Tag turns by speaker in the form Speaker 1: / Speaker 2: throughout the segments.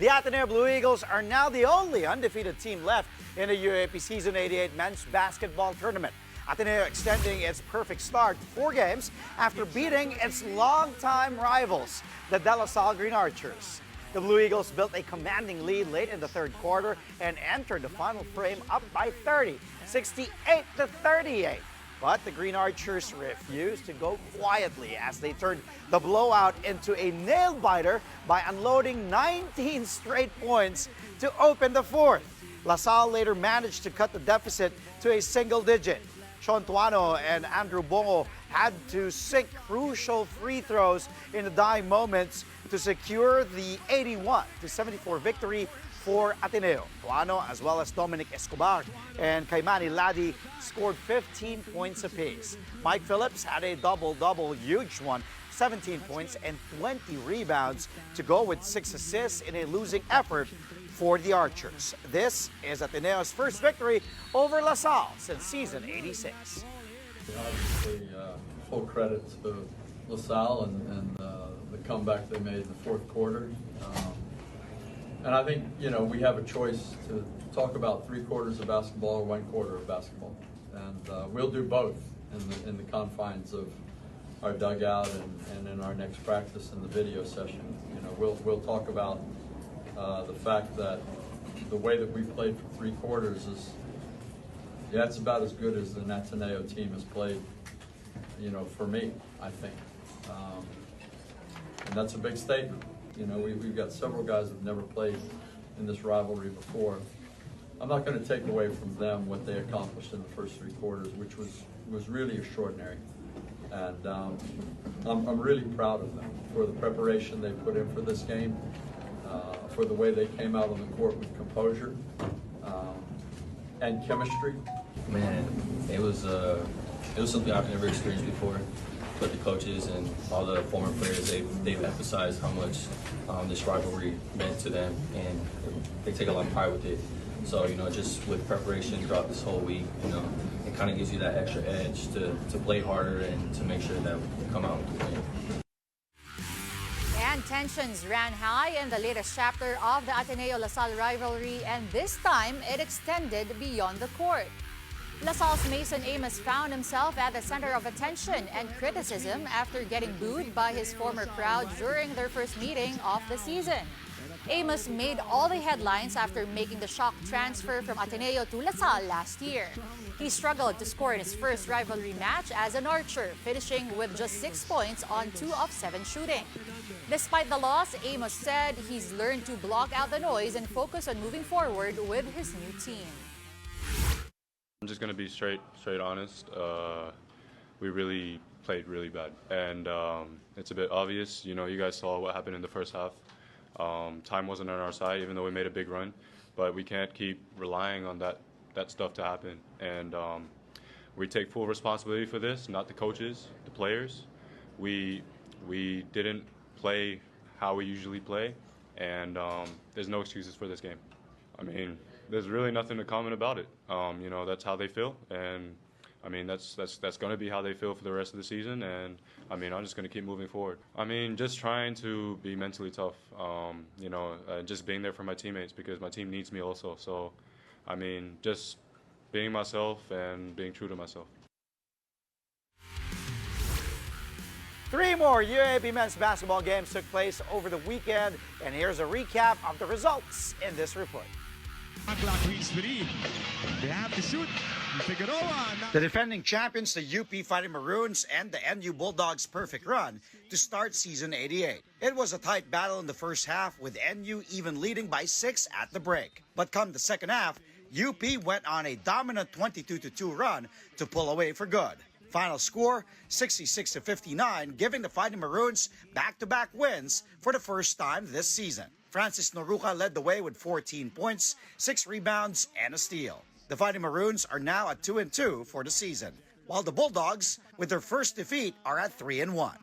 Speaker 1: The Ateneo Blue Eagles are now the only undefeated team left in the UAAP Season 88 men's basketball tournament. Ateneo extending its perfect start to 4 games after beating its longtime rivals, the De La Salle Green Archers. The Blue Eagles built a commanding lead late in the third quarter and entered the final frame up by 30, 68-38. But the Green Archers refused to go quietly as they turned the blowout into a nail-biter by unloading 19 straight points to open the fourth. La Salle later managed to cut the deficit to a single digit. Sean Tuano and Andrew Bongo had to sink crucial free throws in the dying moments to secure the 81-74 victory for Ateneo. Tuano, as well as Dominic Escobar and Kaimani Ladi, scored 15 points apiece. Mike Phillips had a double-double, huge one, 17 points and 20 rebounds to go with 6 assists in a losing effort for the Archers. This is Ateneo's first victory over La Salle since season 86.
Speaker 2: Obviously, full credit to La Salle and the comeback they made in the fourth quarter. And I think, we have a choice to talk about 3 quarters of basketball or 1 quarter of basketball. And we'll do both in the confines of our dugout and in our next practice in the video session. We'll talk about the fact that the way that we played for 3 quarters that's about as good as an Ateneo team has played, for me, I think. And that's a big statement. We've got several guys that have never played in this rivalry before. I'm not going to take away from them what they accomplished in the first 3 quarters, which was really extraordinary. And I'm really proud of them for the preparation they put in for this game, for the way they came out on the court with composure and chemistry.
Speaker 3: Man, it was something I've never experienced before. But the coaches and all the former players, they've emphasized how much this rivalry meant to them, and they take a lot of pride with it. So, just with preparation throughout this whole week, it kind of gives you that extra edge to play harder and to make sure that we come out with the win.
Speaker 4: And tensions ran high in the latest chapter of the Ateneo-La Salle rivalry, and this time it extended beyond the court. La Salle's Mason Amos found himself at the center of attention and criticism after getting booed by his former crowd during their first meeting of the season. Amos made all the headlines after making the shock transfer from Ateneo to La Salle last year. He struggled to score in his first rivalry match as an Archer, finishing with just 6 points on 2 of 7 shooting. Despite the loss, Amos said he's learned to block out the noise and focus on moving forward with his new team.
Speaker 5: I'm just going to be straight honest. We really played really bad, and it's a bit obvious. You guys saw what happened in the first half. Time wasn't on our side, even though we made a big run, but we can't keep relying on that stuff to happen. And we take full responsibility for this, not the coaches, the players. We didn't play how we usually play, and there's no excuses for this game. I mean, there's really nothing to comment about it. That's how they feel, and I mean that's going to be how they feel for the rest of the season. And I mean, I'm just going to keep moving forward. I mean, just trying to be mentally tough. Just being there for my teammates because my team needs me also. So, I mean, just being myself and being true to myself.
Speaker 1: 3 more UAAP men's basketball games took place over the weekend, and here's a recap of the results in this report.
Speaker 6: They have to shoot.
Speaker 1: The defending champions, the UP Fighting Maroons, and the NU Bulldogs' perfect run to start season 88. It was a tight battle in the first half, with NU even leading by 6 at the break. But come the second half, UP went on a dominant 22-2 run to pull away for good. Final score, 66-59, giving the Fighting Maroons back-to-back wins for the first time this season. Francis Noruca led the way with 14 points, 6 rebounds, and a steal. The Fighting Maroons are now at 2-2 for the season, while the Bulldogs, with their first defeat, are at 3-1.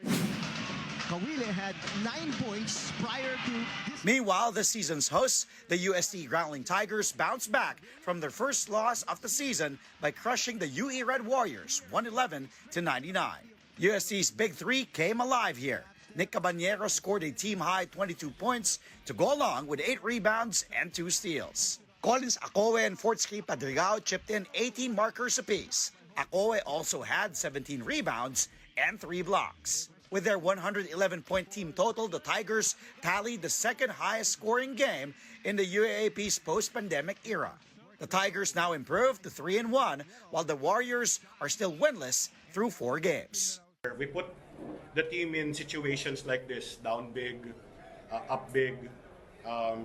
Speaker 6: Kawile had 9 points prior to this.
Speaker 1: Meanwhile, this season's hosts, the UST Growling Tigers, bounced back from their first loss of the season by crushing the UE Red Warriors 111-99. UST's Big Three came alive here. Nick Caballero scored a team-high 22 points to go along with 8 rebounds and 2 steals. Collins Acoe and Fortsky Padrigao chipped in 18 markers apiece. Acoe also had 17 rebounds and 3 blocks. With their 111-point team total, the Tigers tallied the second highest scoring game in the UAAP's post-pandemic era. The Tigers now improved to 3-1, while the Warriors are still winless through 4 games.
Speaker 7: We put the team in situations like this, down big, up big.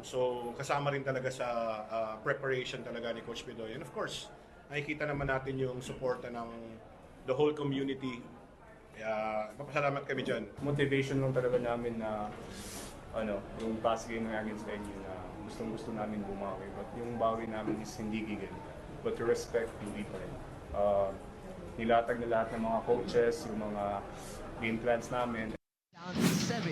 Speaker 7: So kasama rin talaga sa preparation talaga ni Coach Bidoy. And of course, nakikita naman natin yung suporta ng the whole community. Papasalamat kami dyan.
Speaker 8: Motivation lang talaga namin na yung past game na against NU na gustong-gusto namin bumawi. But yung bawi namin is hindi gigil. But to respect, hindi pa rin. Nilatag na lahat ng mga coaches, yung mga game plans namin.
Speaker 6: Down to 7.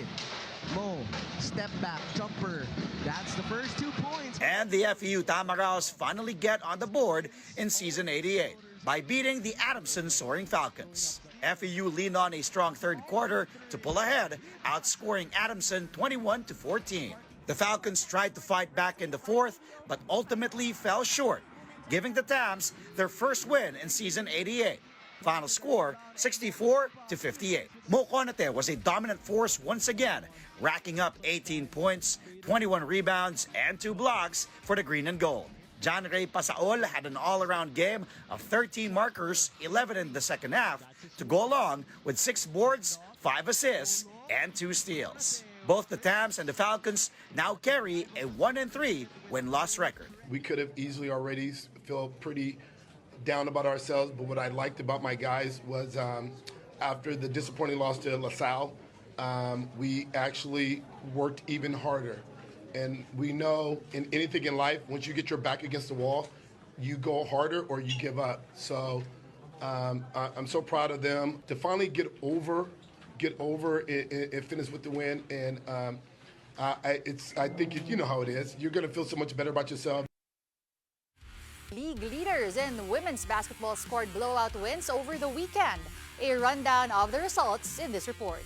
Speaker 6: Mo, step back, jumper. That's the first 2 points.
Speaker 1: And the FEU Tamaraos finally get on the board in season 88 by beating the Adamson Soaring Falcons. FEU leaned on a strong third quarter to pull ahead, outscoring Adamson 21-14. The Falcons tried to fight back in the fourth, but ultimately fell short, giving the Tams their first win in season 88. Final score, 64-58. Mo Conate was a dominant force once again, racking up 18 points, 21 rebounds, and 2 blocks for the green and gold. John Ray Pasaol had an all-around game of 13 markers, 11 in the second half, to go along with 6 boards, 5 assists, and 2 steals. Both the Tams and the Falcons now carry a 1-3 win-loss record.
Speaker 9: We could have easily already felt pretty down about ourselves, but what I liked about my guys was after the disappointing loss to LaSalle, we actually worked even harder. And we know in anything in life, once you get your back against the wall, you go harder or you give up. So I'm so proud of them to finally get over and finish with the win. And I think you know how it is. You're going to feel so much better about yourself.
Speaker 4: League leaders in women's basketball scored blowout wins over the weekend. A rundown of the results in this report.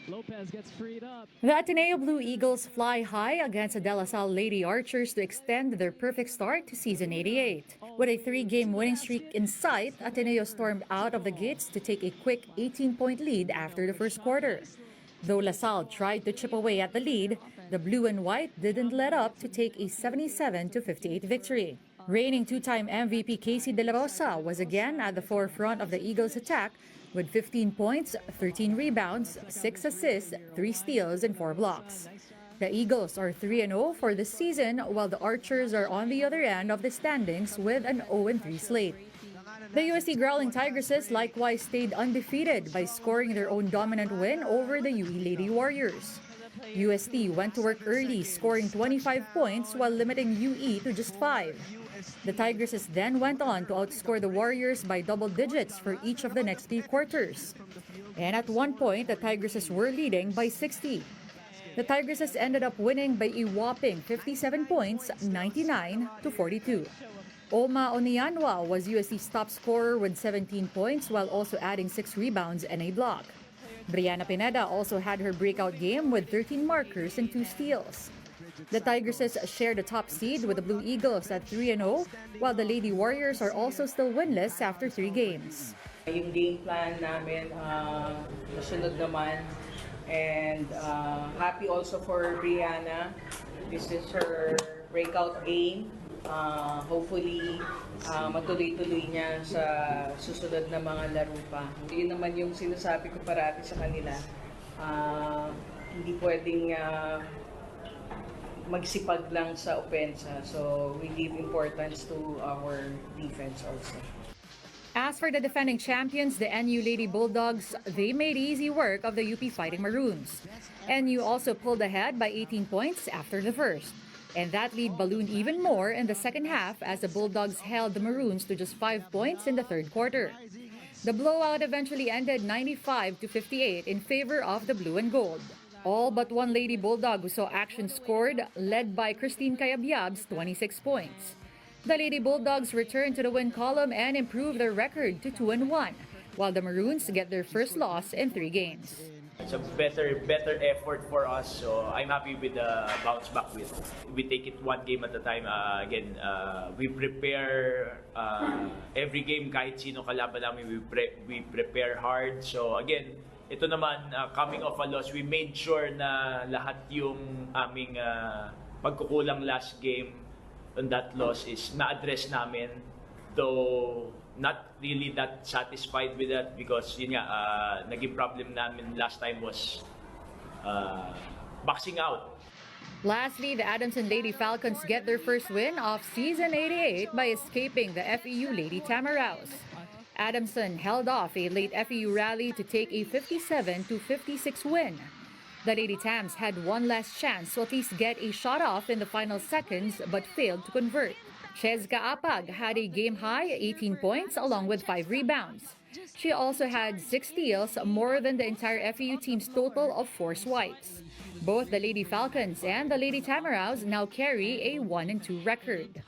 Speaker 10: Lopez gets freed up.
Speaker 4: The Ateneo Blue Eagles fly high against the De La Salle Lady Archers to extend their perfect start to season 88. With a 3-game winning streak in sight, Ateneo stormed out of the gates to take a quick 18-point lead after the first quarter. Though La Salle tried to chip away at the lead, the blue and white didn't let up to take a 77-58 victory. Reigning 2-time MVP Casey De La Rosa was again at the forefront of the Eagles' attack with 15 points, 13 rebounds, 6 assists, 3 steals, and 4 blocks. The Eagles are 3-0 for the season, while the Archers are on the other end of the standings with an 0-3 slate. The UST Growling Tigresses likewise stayed undefeated by scoring their own dominant win over the UE Lady Warriors. UST went to work early, scoring 25 points while limiting UE to just 5. The Tigresses then went on to outscore the Warriors by double digits for each of the next 3 quarters. And at one point, the Tigresses were leading by 60. The Tigresses ended up winning by a whopping 57 points, 99-42. Oma Onianwa was UST's top scorer with 17 points while also adding 6 rebounds and a block. Brianna Pineda also had her breakout game with 13 markers and 2 steals. The Tigresses share the top seed with the Blue Eagles at 3-0, while the Lady Warriors are also still winless after 3 games.
Speaker 11: Yung game plan namin, nasunod naman. And happy also for Brianna. This is her breakout game. Hopefully, matuloy-tuloy niya sa susunod na mga laro pa. Yun naman yung sinasabi ko parati sa kanila. Hindi pwedeng magsipag lang sa opensa. So, we give importance to our defense also.
Speaker 4: As for the defending champions, the NU Lady Bulldogs, they made easy work of the UP Fighting Maroons. NU also pulled ahead by 18 points after the first. And that lead ballooned even more in the second half as the Bulldogs held the Maroons to just 5 points in the third quarter. The blowout eventually ended 95-58 in favor of the blue and gold. All but one Lady Bulldog who saw action scored, led by Christine Cayabyab's 26 points. The Lady Bulldogs returned to the win column and improved their record to 2-1, while the Maroons get their first loss in 3 games.
Speaker 10: It's a better effort for us, so I'm happy with the bounce back win. We take it one game at a time. Again, we prepare every game kahit sino kalaban namin, we prepare hard. So again, ito naman, coming off a loss, we made sure na lahat yung aming pagkukulang last game on that loss is na-address namin. Though not really that satisfied with that because yun nga, naging problem namin last time was boxing out.
Speaker 4: Lastly, the Adamson Lady Falcons get their first win of season 88 by escaping the FEU Lady Tamaraws. Adamson held off a late FEU rally to take a 57-56 win. The Lady Tams had one last chance to at least get a shot off in the final seconds but failed to convert. Cheska Apag had a game-high 18 points along with 5 rebounds. She also had 6 steals, more than the entire FEU team's total of 4 swipes. Both the Lady Falcons and the Lady Tamaraws now carry a 1-2 record.